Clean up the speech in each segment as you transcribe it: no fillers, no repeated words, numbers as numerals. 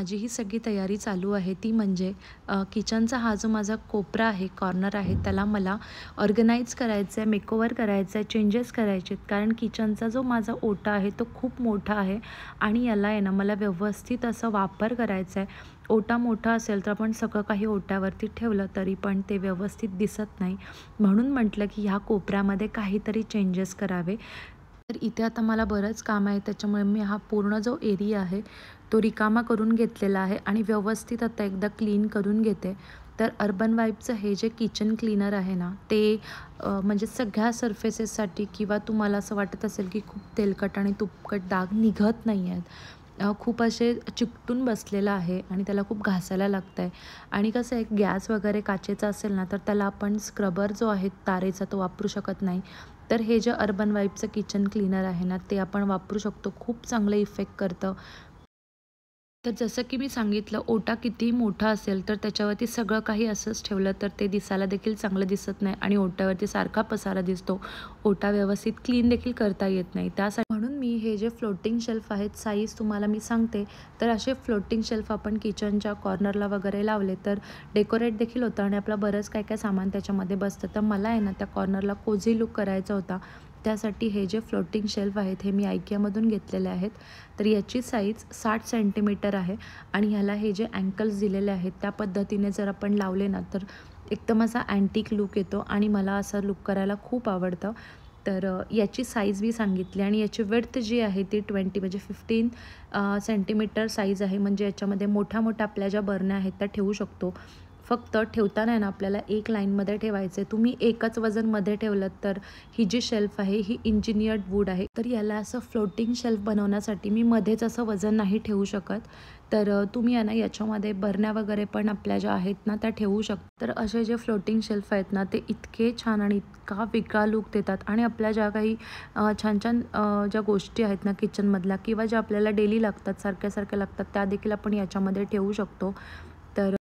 माझी ही सगळी तयारी चालू आहे ती म्हणजे किचनचा हा जो माझा कोपरा आहे, कॉर्नर आहे, त्याला मला ऑर्गनाइज करायचं आहे, मेकओव्हर करायचं आहे, चेंजेस करायचे आहेत. कारण किचनचा जो माझा ओटा आहे तो खूप मोठा आहे आणि याला आहे ना मला व्यवस्थित असं वापर करायचा आहे. ओटा मोठा असेल तर आपण सगळं काही ओट्यावरती ठेवलं तरी पण ते व्यवस्थित दिसत नाही. म्हणून म्हटलं की ह्या कोपऱ्यामध्ये काहीतरी चेंजेस करावे. तर इथे आता मला बरंच काम आहे, त्याच्यामुळे मी हा पूर्ण जो एरिया आहे तो रिकामा करून घेतलेला आहे आणि व्यवस्थित आता एकदा क्लीन करून घेते. तर अर्बन वाईबचं हे जे किचन क्लीनर आहे ना ते म्हणजे सगळ्या सर्फेसेससाठी किंवा तुम्हाला असं वाटत असेल की खूप तेलकट आणि तुपकट डाग निघत नाही आहेत, खूप असे चिकटून बसलेलं आहे आणि त्याला खूप घासायला लागतं आहे. आणि कसं आहे, गॅस वगैरे काचेचा असेल ना तर त्याला आपण स्क्रबर जो आहे तारेचा तो वापरू शकत नाही. तर हे जे अर्बन वाईबचं किचन क्लीनर आहे ना ते आपण वापरू शकतो. खूप चांगलं इफेक्ट करतं. तर जसं की मी सांगितलं, ओटा कितीही मोठा असेल तर त्याच्यावरती सगळं काही असंच ठेवलं तर ते दिसायला देखील चांगलं दिसत नाही आणि ओट्यावरती सारखा पसारा दिसतो. ओटा व्यवस्थित क्लीन देखील करता येत नाही. त्यासाठी म्हणून मी हे जे फ्लोटिंग शेल्फ आहेत, साईज तुम्हाला मी सांगते. तर असे फ्लोटिंग शेल्फ आपण किचनच्या कॉर्नरला वगैरे लावले तर डेकोरेट देखील होतं आणि आपलं बरंच काय काय सामान त्याच्यामध्ये बसतं. तर मला आहे ना त्या कॉर्नरला कोझी लूक करायचा होता. त्यासाठी हे जे फ्लोटिंग शेल्फ आहेत हे मी IKEAमधून घेतलेले आहेत. तर याची साईज 60 सेंटीमीटर आहे आणि ह्याला हे जे अँकल्स दिलेले आहेत त्या पद्धतीने जर आपण लावले ना तर एकदम असा अँटिक लूक येतो आणि मला असं लूक करायला खूप आवडतं. तर याची साईज मी सांगितली आणि याची विड्थ जी आहे ती 20 म्हणजे 15 सेंटीमीटर साईज आहे. म्हणजे याच्यामध्ये मोठ्या मोठ्या आपल्या ज्या बरण्या आहेत त्या ठेवू शकतो. फक्त ठेवताना ना आपल्याला एक लाईनमध्ये ठेवायचं आहे. तुम्ही एकच वजनमध्ये ठेवलं तर ही जी शेल्फ आहे ही इंजिनियर्ड वूड आहे. तर याला असं फ्लोटिंग शेल्फ बनवण्यासाठी मी मध्येच असं वजन नाही ठेवू शकत. तर तुम्ही आहे ना याच्यामध्ये बरण्या वगैरे पण आपल्या ज्या आहेत ना त्या ठेवू शकता. तर असे जे फ्लोटिंग शेल्फ आहेत ना ते इतके छान आणि इतका वेगळा लूक देतात आणि आपल्या ज्या काही छान छान ज्या गोष्टी आहेत ना किचनमधल्या किंवा ज्या आपल्याला डेली लागतात, सारख्या लागतात, त्या देखील आपण याच्यामध्ये ठेवू शकतो. तर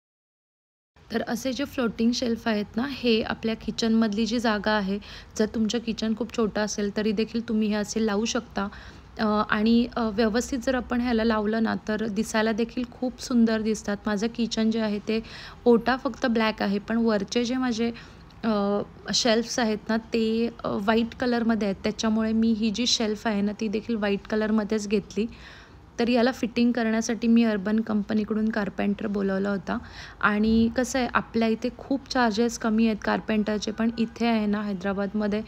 तर असे जे फ्लोटिंग शेल्फ आहेत ना हे आपल्या किचनमधली जी जागा आहे, जर तुमचं किचन खूप छोटं असेल तरी देखील तुम्ही हे असे लावू शकता. आणि व्यवस्थित जर आपण ह्याला लावलं ना तर दिसायला देखील खूप सुंदर दिसतात. माझं किचन जे आहे ते ओटा फक्त ब्लॅक आहे, पण वरचे जे माझे शेल्फ्स आहेत ना ते व्हाईट कलरमध्ये आहेत. त्याच्यामुळे मी ही जी शेल्फ आहे ना ती देखील व्हाईट कलरमध्येच घेतली. तर याला फिटिंग करण्यासाठी मी अर्बन कंपनीकडून कार्पेंटर बोलावला होता. आणि कसं आहे, आपल्या इथे खूप चार्जेस कमी आहेत कार्पेंटरचे, पण इथे आहे ना हैदराबादमध्ये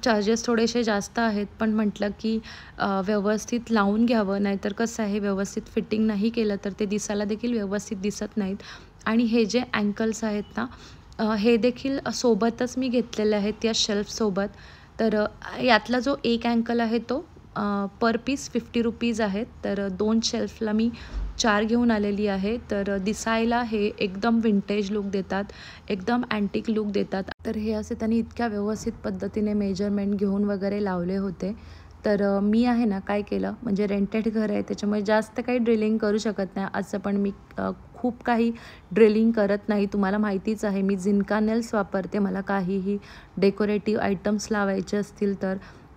चार्जेस थोडेसे जास्त आहेत. पण म्हटलं की व्यवस्थित लावून घ्यावं, नाहीतर कसं आहे व्यवस्थित फिटिंग नाही केलं तर ते दिसायला देखील व्यवस्थित दिसत नाहीत. आणि हे जे अँकल्स आहेत ना हे देखील सोबतच मी घेतलेले आहेत या शेल्फसोबत. तर यातला जो एक अँकल आहे तो पर पीस ₹50 आहेत. तर 2 शेल्फला मी 4 घेऊन आलेली आहे. तर दिसायला हे एकदम विंटेज लूक देतात, एकदम अँटिक लूक देतात. तर हे असे त्यांनी इतक्या व्यवस्थित पद्धतीने मेजरमेंट घेऊन वगैरे लावले होते. तर मी आहे ना काय केलं, म्हणजे रेंटेड घर आहे त्याच्यामुळे जास्त काही ड्रिलिंग करू शकत नाही. असं पण मी खूप काही ड्रिलिंग करत नाही. तुम्हाला माहितीच आहे मी झिन्का नेल्स वापरते मला काहीही डेकोरेटिव्ह आयटम्स लावायचे असतील तर.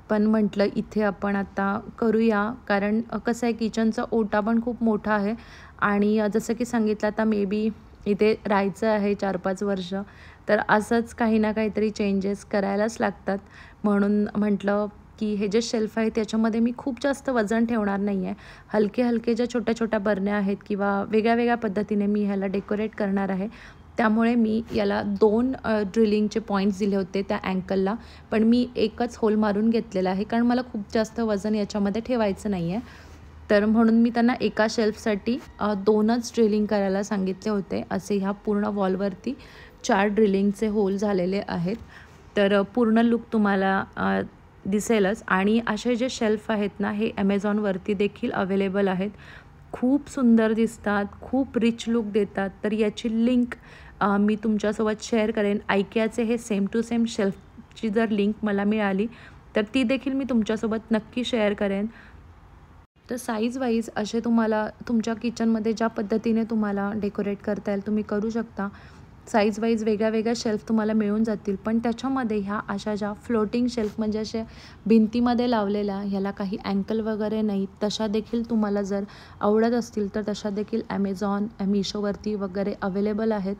पण म्हटलं इथे आपण आता करूया, कारण कसं आहे किचनचा ओटा पण खूप मोठा आहे आणि जसं की सांगितलं आता मे बी इथे राहायचं आहे 4-5 वर्ष. तर असंच काही ना काहीतरी चेंजेस करायलाच लागतात. म्हणून म्हटलं की हे जे शेल्फ आहे त्याच्यामध्ये मी खूप जास्त वजन ठेवणार नाही आहे. हलके ज्या छोट्या बरण्या आहेत किंवा वेगळ्या पद्धतीने मी ह्याला डेकोरेट करणार आहे. त्यामुळे मी याला 2 ड्रिलिंगचे पॉईंट्स दिले होते त्या अँकलला. पण मी एकच होल मारून घेतलेला आहे, कारण मला खूप जास्त वजन याच्यामध्ये ठेवायचं नाही आहे. तर म्हणून मी त्यांना एका शेल्फसाठी 2च ड्रिलिंग करायला सांगितले होते. असे ह्या पूर्ण वॉलवरती 4 ड्रिलिंगचे होल झालेले आहेत. तर पूर्ण लूक तुम्हाला दिसेलच. आणि असे जे शेल्फ आहेत ना हे Amazonवरती देखील अवेलेबल आहेत. खूप सुंदर दिसतात, खूप रिच लूक देतात. तर याची लिंक मी तुमच्यासोबत शेअर करेन. IKEAचे हे सेम टू सेम शेल्फची जर लिंक मला मिळाली तर ती देखील मी तुमच्यासोबत नक्की शेअर करेन. तर साईज वाईज असे तुम्हाला तुमच्या किचनमध्ये ज्या पद्धतीने तुम्हाला डेकोरेट करता येईल तुम्ही करू शकता. साईज वाईज वेगळ्या वेगळ्या शेल्फ तुम्हाला मिळून जातील. पण त्याच्यामध्ये ह्या अशा ज्या फ्लोटिंग शेल्फ म्हणजे अशा भिंतीमध्ये लावलेल्या, ह्याला काही अँकल वगैरे नाही, तशा देखील तुम्हाला जर आवडत असतील तर तशा देखील ॲमेझॉन, मिशोवरती वगैरे अवेलेबल आहेत.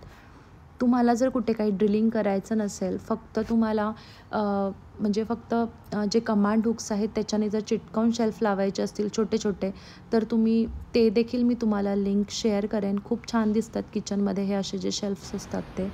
तुम्हाला जर कुठे काही ड्रिलिंग करायचं नसेल, फक्त तुम्हाला म्हणजे फक्त जे कमांड हुक्स आहेत त्याच्याने जर चिटकवून शेल्फ लावायचे असतील छोटे छोटे, तर तुम्ही ते देखील मी तुम्हाला लिंक शेअर करेन. खूप छान दिसतात किचनमध्ये हे असे जे शेल्फ्स असतात ते.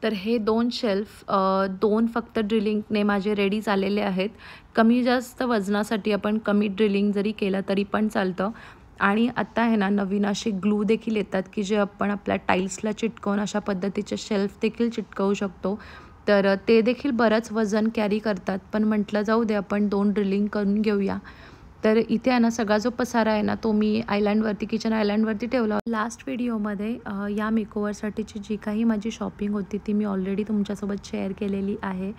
तर हे 2 शेल्फ 2 फक्त ड्रिलिंगने माझे रेडी झालेले आहेत. कमी जास्त वजनासाठी आपण कमी ड्रिलिंग जरी केलं तरी पण चालतं. आणि आता आहे ना नवीन असे ग्लू देखील येतात की जे आपण आपल्या टाईल्सला चिटकवून अशा पद्धतीचे शेल्फ देखील चिटकवू शकतो. तर ते देखील बरंच वजन कॅरी करतात. पण म्हटलं जाऊ दे आपण 2 ड्रिलिंग करून घेऊया. तर इथे आहे ना सगळा जो पसारा आहे ना तो मी आयलँडवरती किचन आयलँडवरती ठेवला. लास्ट व्हिडिओमध्ये या मेकओव्हरसाठीची जी काही माझी शॉपिंग होती ती मी ऑलरेडी तुमच्यासोबत शेअर केलेली आहे.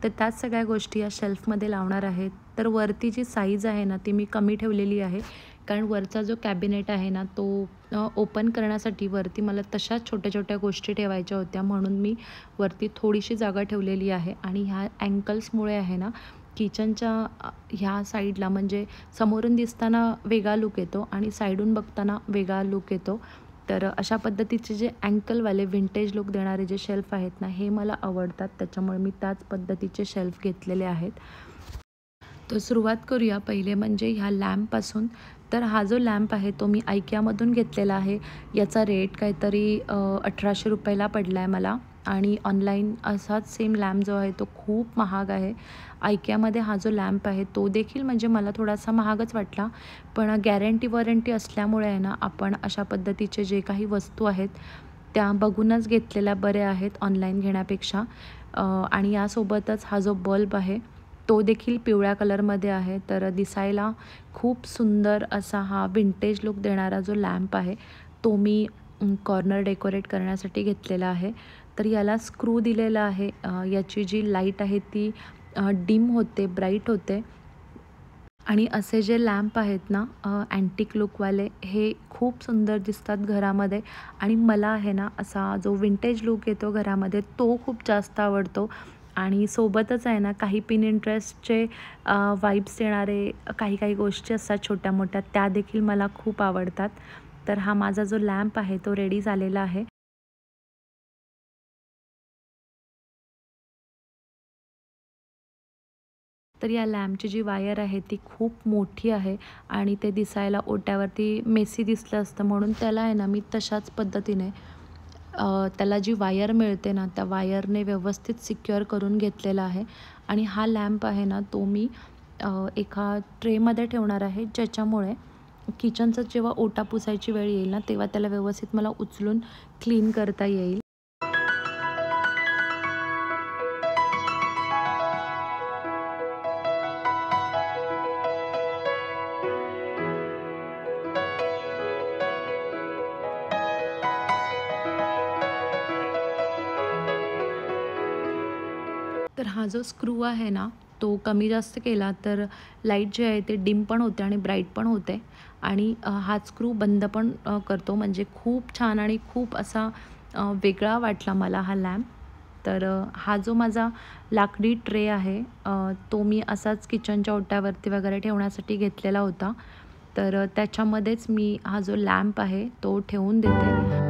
तर त्याच सगळ्या गोष्टी या शेल्फमध्ये लावणार आहेत. तर वरती जी साईज आहे ना ती मी कमी ठेवलेली आहे, कारण वरचा जो कॅबिनेट आहे ना तो ओपन करण्यासाठी वरती मला तशाच छोट्या छोट्या गोष्टी ठेवायच्या होत्या, म्हणून मी वरती थोडीशी जागा ठेवलेली आहे. आणि ह्या अँकल्समुळे आहे ना किचनच्या ह्या साईडला म्हणजे समोरून दिसताना वेगळा लुक येतो आणि साईडून बघताना वेगळा लुक येतो. तर अशा पद्धतीचे जे अँकलवाले विंटेज लुक देणारे जे शेल्फ आहेत ना हे मला आवडतात, त्याच्यामुळे मी त्याच पद्धतीचे शेल्फ घेतलेले आहेत. तर सुरुवात करूया पहिले म्हणजे ह्या लॅम्पपासून. तर हा जो लॅम्प आहे तो मी IKEAमधून घेतलेला आहे. याचा रेट काहीतरी 1800 रुपयाला पडला आहे मला. आणि ऑनलाईन असाच सेम लॅम्प जो आहे तो खूप महाग आहे. IKEAमध्ये हा जो लॅम्प आहे तो देखील म्हणजे मला थोडासा महागच वाटला, पण गॅरंटी वॉरंटी असल्यामुळे आहे ना आपण अशा पद्धतीचे जे काही वस्तू आहेत त्या बघूनच घेतलेल्या बऱ्या आहेत ऑनलाईन घेण्यापेक्षा. आणि यासोबतच हा जो बल्ब आहे तो देखील पिवळ्या कलरमध्ये आहे. तर दिसायला खूप सुंदर असा हा विंटेज लुक देणारा जो लॅम्प आहे तो मी कॉर्नर डेकोरेट करण्यासाठी घेतलेला आहे. तर याला स्क्रू दिलेला आहे. याची जी लाईट आहे ती डिम होते, ब्राईट होते. आणि असे जे लॅम्प आहेत ना अँटिक लुकवाले हे खूप सुंदर दिसतात घरामध्ये. आणि मला आहे ना असा जो विंटेज लुक येतो घरामध्ये तो खूप जास्त आवडतो. आणि सोबतच आहे ना काही पिनिंटरेस्टचे वाइब्स देणारे काही काही गोष्टी असतात छोट्या मोठ्या, त्या देखील मला खूप आवडतात. तर हा माझा जो लॅम्प आहे तो रेडी झालेला आहे. तर या लॅम्पची जी वायर आहे ती खूप मोठी आहे आणि ते दिसायला ओट्यावरती मेसी दिसलं असतं, म्हणून त्याला आहे ना मी तशाच पद्धतीने त्याला जी वायर मिळते ना त्या वायरने व्यवस्थित सिक्युअर करून घेतलेला आहे. आणि हा लॅम्प आहे ना तो मी एका ट्रेमध्ये ठेवणार आहे, ज्याच्यामुळे किचनचं जेव्हा ओटा पुसायची वेळ येईल ना तेव्हा त्याला व्यवस्थित मला उचलून क्लीन करता येईल. तर हा जो स्क्रू आहे ना तो कमी जास्त केला तर लाईट जे आहे ते डिम पण होते आणि ब्राईट पण होते. आणि हा स्क्रू बंद पण करतो, म्हणजे खूप छान आणि खूप असा वेगळा वाटला मला हा लॅम्प. तर हा जो माझा लाकडी ट्रे आहे तो मी असाच किचनच्या ओट्यावरती वगैरे ठेवण्यासाठी घेतलेला होता. तर त्याच्यामध्येच मी हा जो लॅम्प आहे तो ठेवून देते.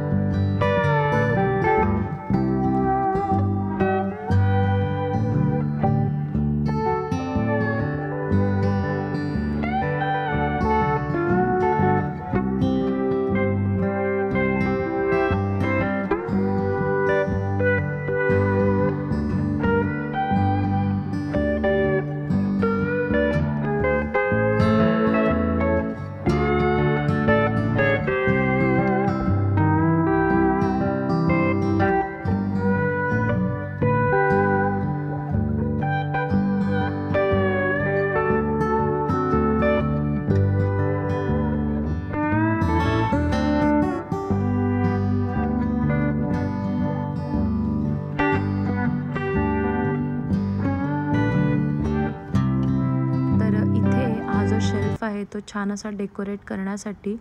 शेल्फ आहे तो छान असा डेकोरेट करण्यासाठी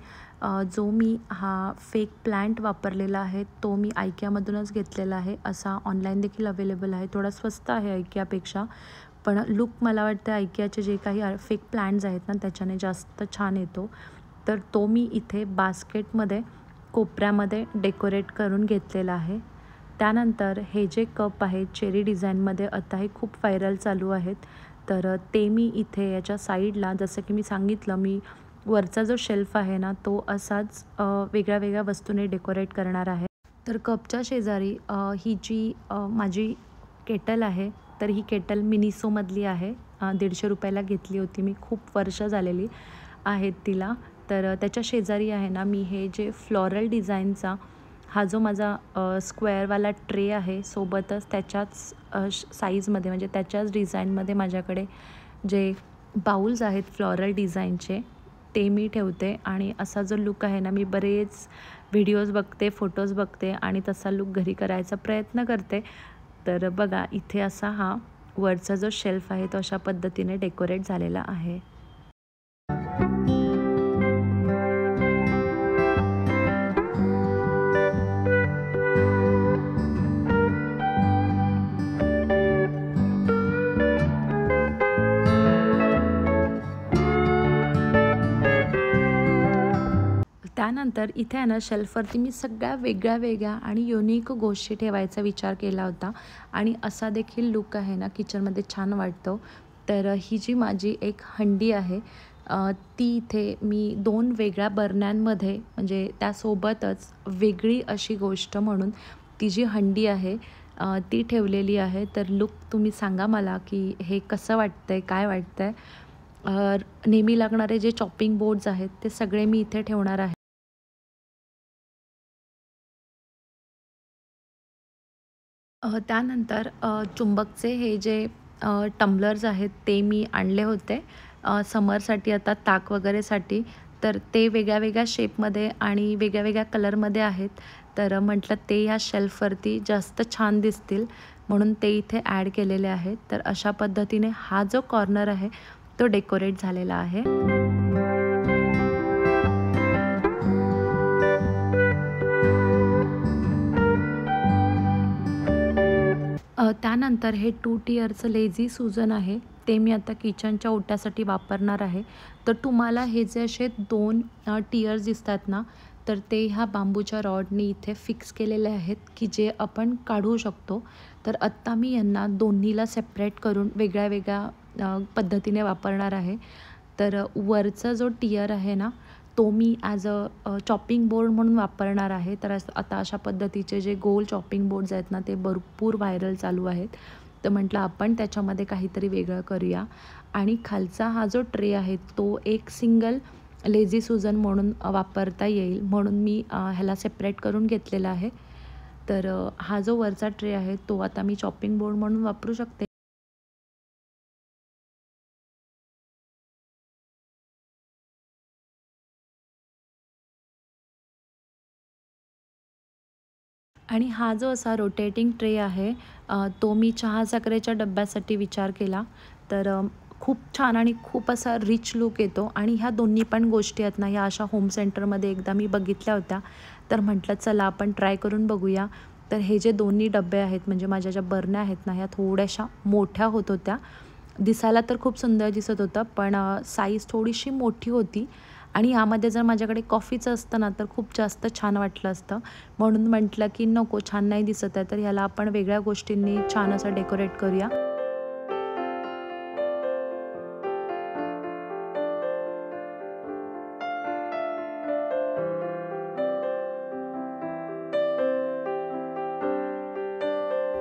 जो मी हा फेक प्लांट वापरलेला आहे तो मी IKEAमधूनच घेतलेला आहे. असा ऑनलाईन देखील अवेलेबल आहे. थोडा स्वस्त आहे IKEAपेक्षा, पण लुक मला वाटतं IKEAचे जे काही फेक प्लांट्स आहेत ना त्याच्याने जास्त छान येतो. तर तो मी इथे बास्केटमध्ये कोपऱ्यामध्ये डेकोरेट करून घेतलेला आहे. त्यानंतर हे जे कप आहेत चेरी डिझाईनमध्ये आता हे खूप व्हायरल चालू आहेत. तर ते मी इथे याच्या साईडला, जसं की मी सांगितलं, मी वरचा जो शेल्फ आहे ना तो असाच वेगळ्या वेगळ्या वस्तूने डेकोरेट करणार आहे. तर कपच्या शेजारी ही जी माझी केटल आहे, तर ही केटल मिनिसोमधली आहे. 150 रुपयाला घेतली होती मी, खूप वर्ष झालेली आहेत तिला. तर त्याच्या शेजारी आहे ना मी हे जे फ्लोरल डिझाईनचा हा जो माझा स्क्वेअरवाला ट्रे आहे, सोबतच त्याच्याच साईजमध्ये म्हणजे त्याच्याच डिझाईनमध्ये माझ्याकडे जे बाउल्स आहेत फ्लोरल डिझाईनचे ते मी ठेवते. आणि असा जो लुक आहे ना, मी बरेच व्हिडिओज बघते, फोटोज बघते आणि तसा लुक घरी करायचा प्रयत्न करते. तर बघा इथे असा हा वरचा जो शेल्फ आहे तो अशा पद्धतीने डेकोरेट झालेला आहे. त्यानंतर इथे आहे ना शेल्फवरती मी सगळ्या वेगळ्या वेगळ्या आणि युनिक गोष्टी ठेवायचा विचार केला होता आणि असा देखील लुक आहे ना किचनमध्ये छान वाटतो. तर ही जी माझी एक हंडी आहे ती इथे मी 2 वेगळ्या बरण्यांमध्ये, म्हणजे त्यासोबतच वेगळी अशी गोष्ट म्हणून ती जी हंडी आहे ती ठेवलेली आहे. तर लुक तुम्ही सांगा मला की हे कसं वाटतंय, काय वाटतंय? नेहमी लागणारे जे चॉपिंग बोर्ड्स आहेत ते सगळे मी इथे ठेवणार आहे. त्यानंतर चुंबकचे हे जे टम्बलर्स आहेत ते मी आणले होते समरसाठी, आता ताक वगैरेसाठी. तर ते वेगळ्या वेगळ्या शेपमध्ये आणि वेगळ्या वेगळ्या कलरमध्ये आहेत. तर म्हटलं ते ह्या शेल्फवरती जास्त छान दिसतील म्हणून ते इथे ॲड केलेले आहेत. तर अशा पद्धतीने हा जो कॉर्नर आहे तो डेकोरेट झालेला आहे. त्यानंतर हे 2 टियरचं लेझी सुजन आहे ते मी आता किचनच्या ओट्यासाठी वापरणार आहे. तर तुम्हाला हे जे असे 2 टियर्स दिसतात ना, तर ते ह्या बांबूच्या रॉडनी इथे फिक्स केलेले आहेत की जे आपण काढू शकतो. तर आत्ता मी यांना दोन्हीला सेपरेट करून वेगळ्या वेगळ्या पद्धतीने वापरणार आहे. तर वरचा जो टियर आहे ना तो मी ॲज चॉपिंग बोर्ड म्हणून वापरणार आहे. तर आता अशा पद्धतीचे जे गोल चॉपिंग बोर्ड्स आहेत ना ते भरपूर व्हायरल चालू आहेत. तर म्हटलं आपण त्याच्यामध्ये काहीतरी वेगळं करूया. आणि खालचा हा जो ट्रे आहे तो एक सिंगल लेझी सुजन म्हणून वापरता येईल म्हणून मी ह्याला सेपरेट करून घेतलेला आहे. तर हा जो वरचा ट्रे आहे तो आता मी चॉपिंग बोर्ड म्हणून वापरू शकते. आणि हा जो असा रोटेटिंग ट्रे आहे तो मी चहा साखरेच्या डब्यासाठी विचार केला. तर खूप छान आणि खूप असा रिच लूक येतो. आणि ह्या दोन्ही पण गोष्टी आहेत ना ह्या अशा होम सेंटरमध्ये एकदा मी बघितल्या होत्या. तर म्हटलं चला आपण ट्राय करून बघूया. तर हे जे दोन्ही डबे आहेत म्हणजे माझ्या ज्या बरण्या आहेत ना ह्या थोड्याशा मोठ्या होत होत्या. दिसायला तर खूप सुंदर दिसत होतं, पण साईज थोडीशी मोठी होती. आणि ह्यामध्ये जर माझ्याकडे कॉफीचं असतं ना तर खूप जास्त छान वाटलं असतं. म्हणून म्हटलं की नको, छान नाही दिसत आहे, तर ह्याला आपण वेगळ्या गोष्टींनी छान असं डेकोरेट करूया.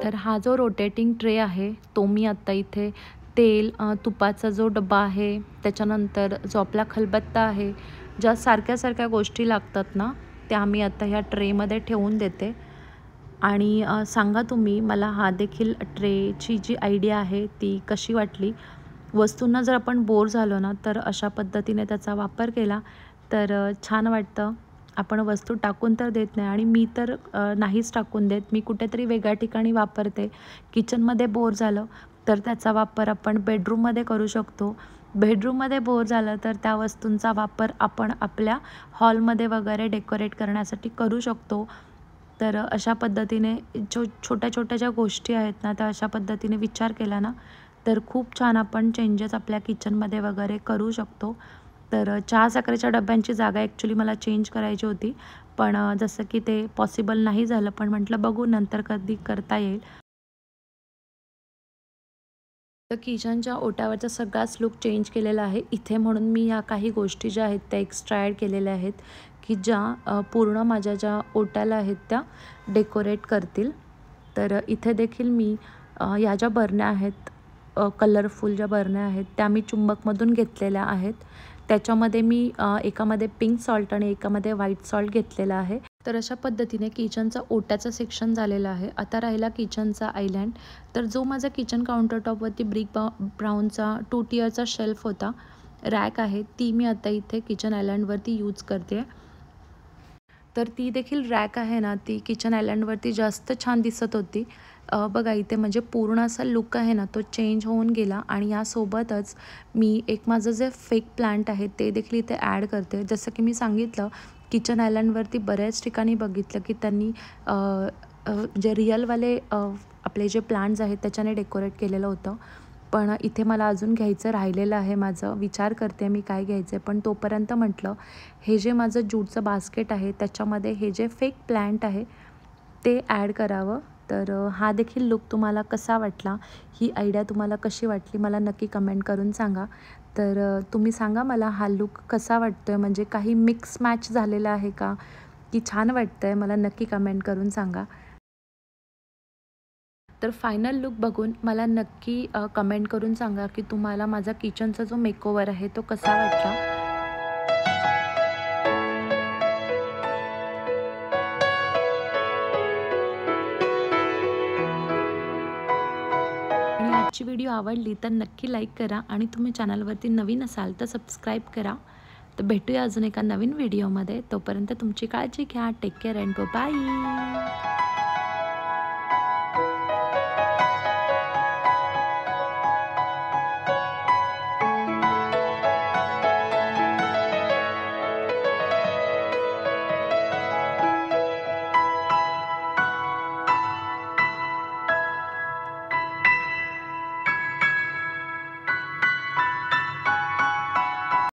तर हा जो रोटेटिंग ट्रे आहे तो मी आत्ता इथे तेल, तुपाचा जो डबा आहे, त्याच्यानंतर जो आपला खलबत्ता आहे, ज्या सारख्या सारख्या गोष्टी लागतात ना त्या मी आता ह्या ट्रेमध्ये ठेवून देते. आणि सांगा तुम्ही मला हा देखील ट्रेची जी आयडिया आहे ती कशी वाटली. वस्तूंना जर आपण बोर झालो ना तर अशा पद्धतीने त्याचा वापर केला तर छान वाटतं. आपण वस्तू टाकून तर देत नाही आणि मी तर नाहीच टाकून देत. मी कुठेतरी वेगळ्या ठिकाणी वापरते. किचनमध्ये बोर झालं तर त्याचा वापर आपण बेडरूममध्ये करू शकतो. बेडरूममध्ये बोर झालं तर त्या वस्तूंचा वापर आपण आपल्या हॉलमध्ये वगैरे डेकोरेट करण्यासाठी करू शकतो. तर अशा पद्धतीने छोट्या छोट्या ज्या गोष्टी आहेत ना, त्या अशा पद्धतीने विचार केला ना, तर खूप छान आपण चेंजेस आपल्या किचनमध्ये वगैरे करू शकतो. तर चहा साखरेच्या डब्यांची जागा ॲक्च्युली मला चेंज करायची होती, पण जसं की ते पॉसिबल नाही झालं, पण म्हटलं बघू नंतर कधी करता येईल. तर किचनच्या ओट्यावरचा सगळाच लूक चेंज केलेला आहे इथे, म्हणून मी ह्या काही गोष्टी ज्या आहेत त्या एक्स्ट्रा ॲड केलेल्या आहेत, की ज्या पूर्ण माझ्या ज्या ओट्याला आहेत त्या डेकोरेट करतील. तर इथे देखील मी या ज्या बरण्या आहेत, कलरफुल ज्या बरण्या आहेत त्या मी चुंबकमधून घेतलेल्या आहेत. त्याच्यामध्ये मी एकामध्ये पिंक सॉल्ट आणि एकामध्ये व्हाईट सॉल्ट घेतलेला आहे. तर अशा पद्धतीने किचनचा ओट्याचा सेक्शन झालेला आहे. आता राहिला किचनचा आयलँड. तर जो माझा किचन काउंटरटॉपवरती ब्राऊनचा 2 टियरचा शेल्फ होता, रॅक आहे, ती मी आता इथे किचन आयलँडवरती यूज करते. तर ती देखील रॅक आहे ना, ती किचन आयलँडवरती जास्त छान दिसत होती. बघा इथे म्हणजे पूर्ण असा लुक आहे ना, तो चेंज होऊन गेला. आणि यासोबतच मी एक माझं जे फेक प्लांट आहे ते देखील इथे ॲड करते. जसं की मी सांगितलं, किचन आयलँडवरती बऱ्याच ठिकाणी बघितलं की त्यांनी जे रिअलवाले आपले जे प्लांट्स आहेत त्याच्याने डेकोरेट केलेलं होतं. पण इथे मला अजून घ्यायचं राहिलेलं आहे माझं. विचार करते मी काय घ्यायचं आहे. पण तोपर्यंत म्हटलं, हे जे माझं ज्यूटचं बास्केट आहे त्याच्यामध्ये हे जे फेक प्लांट आहे ते ॲड करावं. तर हा देखील लूक तुम्हाला कसा वाटला, ही आयडिया तुम्हाला कशी वाटली मला नक्की कमेंट करून सांगा. तर तुम्ही सांगा मला हा लूक कसा वाटतो आहे, म्हणजे काही मिक्स मॅच झालेला आहे का, की छान वाटतं आहे, मला नक्की कमेंट करून सांगा. तर फायनल लूक बघून मला नक्की कमेंट करून सांगा की तुम्हाला माझा किचनचा जो मेकओव्हर आहे तो कसा वाटला. आणि आजची व्हिडिओ आवडली तर नक्की लाईक करा आणि तुम्ही चॅनलवरती नवीन असाल तर सबस्क्राईब करा. तर भेटूया अजून एका नवीन व्हिडिओमध्ये. तोपर्यंत तुमची काळजी घ्या. Take care and bye.